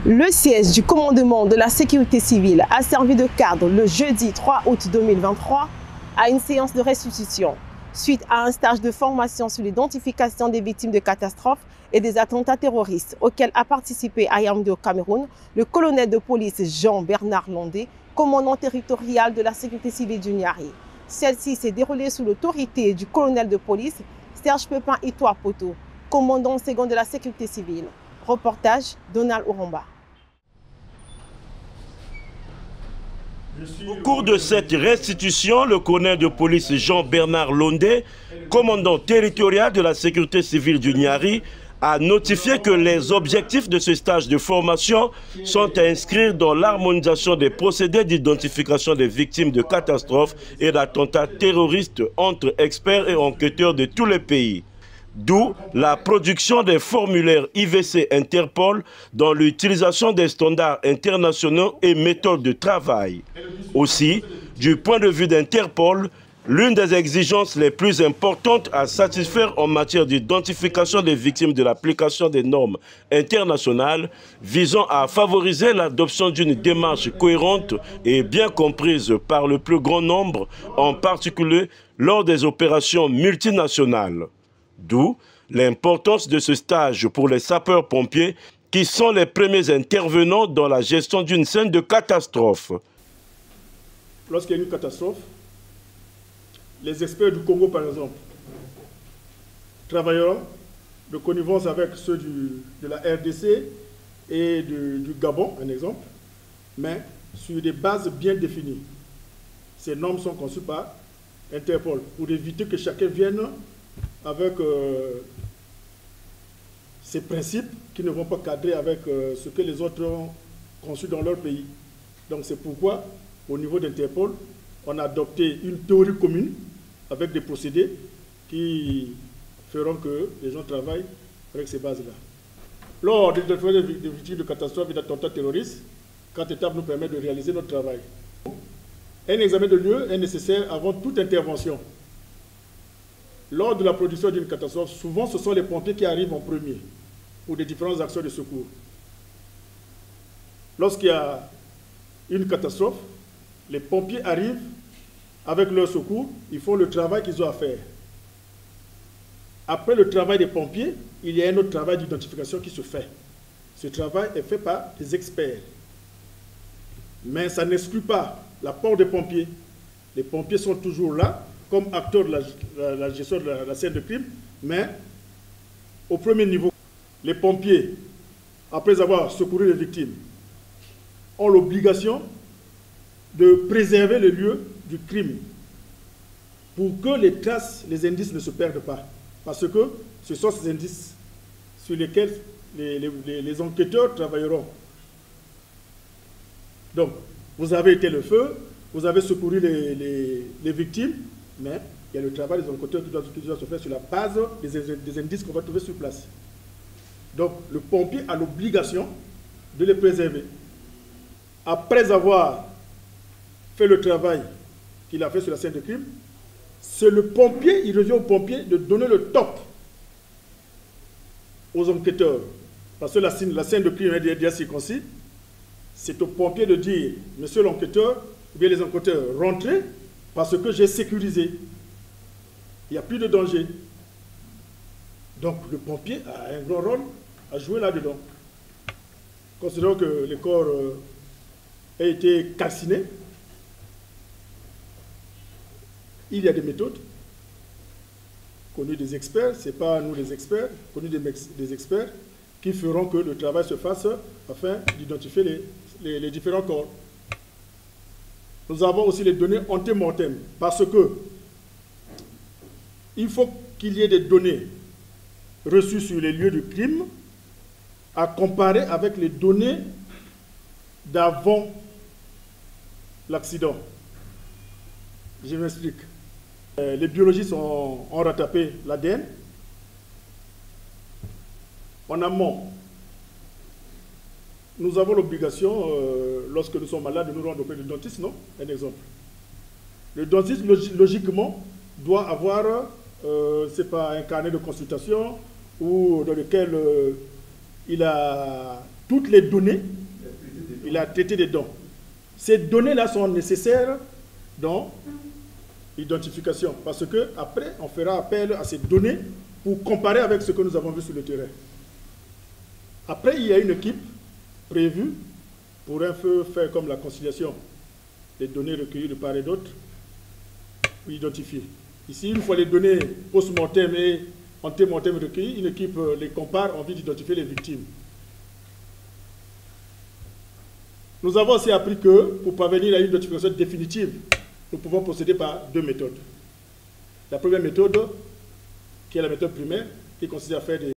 Le siège du commandement de la sécurité civile a servi de cadre le jeudi 3 août 2023 à une séance de restitution suite à un stage de formation sur l'identification des victimes de catastrophes et des attentats terroristes auxquels a participé à Yaoundé au Cameroun le colonel de police Jean-Bernard Londé, commandant territorial de la sécurité civile du Niari. Celle-ci s'est déroulée sous l'autorité du colonel de police Serge Pepin Itoa Poto, commandant second de la sécurité civile. Reportage Donald Oromba. Au cours de cette restitution, le colonel de police Jean-Bernard Londé, commandant territorial de la sécurité civile du Niari, a notifié que les objectifs de ce stage de formation sont à inscrire dans l'harmonisation des procédés d'identification des victimes de catastrophes et d'attentats terroristes entre experts et enquêteurs de tous les pays. D'où la production des formulaires IVC Interpol dans l'utilisation des standards internationaux et méthodes de travail. Aussi, du point de vue d'Interpol, l'une des exigences les plus importantes à satisfaire en matière d'identification des victimes de l'application des normes internationales visant à favoriser l'adoption d'une démarche cohérente et bien comprise par le plus grand nombre, en particulier lors des opérations multinationales. D'où l'importance de ce stage pour les sapeurs-pompiers qui sont les premiers intervenants dans la gestion d'une scène de catastrophe. Lorsqu'il y a une catastrophe, les experts du Congo, par exemple, travailleront de connivence avec ceux de la RDC et du Gabon, un exemple, mais sur des bases bien définies. Ces normes sont conçues par Interpol pour éviter que chacun vienne avec ces principes qui ne vont pas cadrer avec ce que les autres ont conçu dans leur pays. Donc c'est pourquoi, au niveau d'Interpol, on a adopté une théorie commune avec des procédés qui feront que les gens travaillent avec ces bases-là. Lors des victimes de catastrophes et d'attentats terroristes, 4 étapes nous permettent de réaliser notre travail. Un examen de lieu est nécessaire avant toute intervention. Lors de la production d'une catastrophe, souvent ce sont les pompiers qui arrivent en premier pour des différentes actions de secours. Lorsqu'il y a une catastrophe, les pompiers arrivent avec leur secours, ils font le travail qu'ils ont à faire. Après le travail des pompiers, il y a un autre travail d'identification qui se fait. Ce travail est fait par des experts. Mais ça n'exclut pas l'apport des pompiers. Les pompiers sont toujours là comme acteurs de la gestion de la scène de crime, mais au premier niveau, les pompiers, après avoir secouru les victimes, ont l'obligation de préserver le lieu du crime pour que les traces, les indices ne se perdent pas. Parce que ce sont ces indices sur lesquels les enquêteurs travailleront. Donc, vous avez été le feu, vous avez secouru les victimes, mais il y a le travail des enquêteurs qui doit se faire sur la base des indices qu'on va trouver sur place. Donc, le pompier a l'obligation de les préserver. Après avoir fait le travail qu'il a fait sur la scène de crime, c'est le pompier, il revient au pompier de donner le top aux enquêteurs. Parce que la scène de crime est déjà circoncis. C'est au pompier de dire, monsieur l'enquêteur, ou bien les enquêteurs, rentrez parce que j'ai sécurisé. Il n'y a plus de danger. Donc le pompier a un grand rôle à jouer là-dedans. Considérons que le corps a été calciné. Il y a des méthodes connues des experts, ce n'est pas nous les experts, connues des experts, qui feront que le travail se fasse afin d'identifier les différents corps. Nous avons aussi les données anté-mortem, parce que il faut qu'il y ait des données reçues sur les lieux du crime à comparer avec les données d'avant l'accident. Je m'explique. Les biologistes ont rattrapé l'ADN. En amont, nous avons l'obligation, lorsque nous sommes malades, de nous rendre auprès du dentiste, non? Un exemple. Le dentiste, logiquement, doit avoir, c'est pas un carnet de consultation ou dans lequel il a toutes les données, il a traité des dons. Ces données-là sont nécessaires dans l'identification, parce que après, on fera appel à ces données pour comparer avec ce que nous avons vu sur le terrain. Après, il y a une équipe prévue pour un peu faire comme la conciliation des données recueillies de part et d'autre, pour identifier. Ici, une fois les données post-mortem et ante-mortem recueillies, une équipe les compare en vue d'identifier les victimes. Nous avons aussi appris que pour parvenir à une identification définitive, nous pouvons procéder par deux méthodes. La première méthode, qui est la méthode primaire, qui consiste à faire des